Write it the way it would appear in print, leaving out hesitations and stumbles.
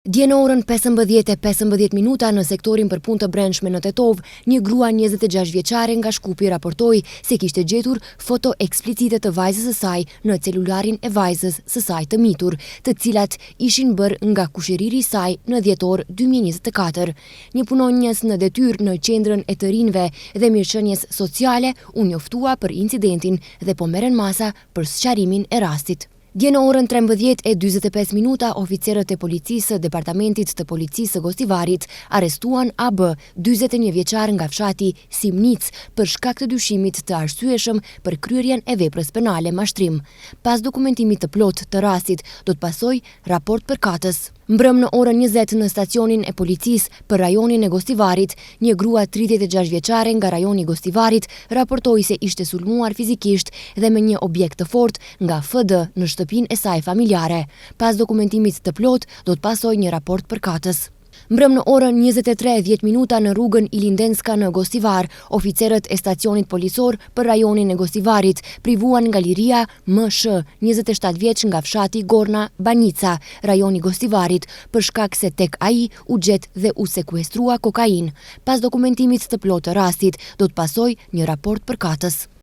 Dje në orën 15:15 në sektorin për punë të brendshme në Tetov, një grua 26 vjeçare nga Shkupi raportoi se kishte gjetur foto eksplicite të vajzës së saj në celularin e vajzës së saj të mitur, të cilat ishin bërë nga kushëriri i saj në dhjetor 2024. Një punonjës në detyrë në qendrën e të rinjve dhe mirëqenies sociale u njoftua për incidentin dhe po merren masa për sqarimin e rastit. Dje në orën 13:45 oficerët e policisë departamentit të policisë së Gostivarit arrestuan AB, 41 vjeçar nga fshati Simnic, për shkak të dyshimit të arsyeshëm për kryerjen e veprës penale mashtrim. Pas dokumentimit të plot të rastit, do të pasojë raport përkatës. Mbrëm në orën 20 në stacionin e policisë për rajonin e Gostivarit, një grua 36 vjeçare nga rajoni i Gostivarit raportoi se ishte sulmuar fizikisht dhe me një objekt të fortë nga FD në shtëpinë e saj familjare. Pas dokumentimit të plot, do të pasojë një raport përkatës. Mbrëm në orën 23:10 në rrugën Ilindenska në Gostivar, oficerët e stacionit policor për rajonin e Gostivarit privuan nga liria MŠ, 27 vjeç nga fshati Gorna Banica, rajoni i Gostivarit, për shkak se tek ai u gjet dhe u sekuestrua kokainë. Pas dokumentimit të plotë të rastit, do të pasojë një raport përkatës.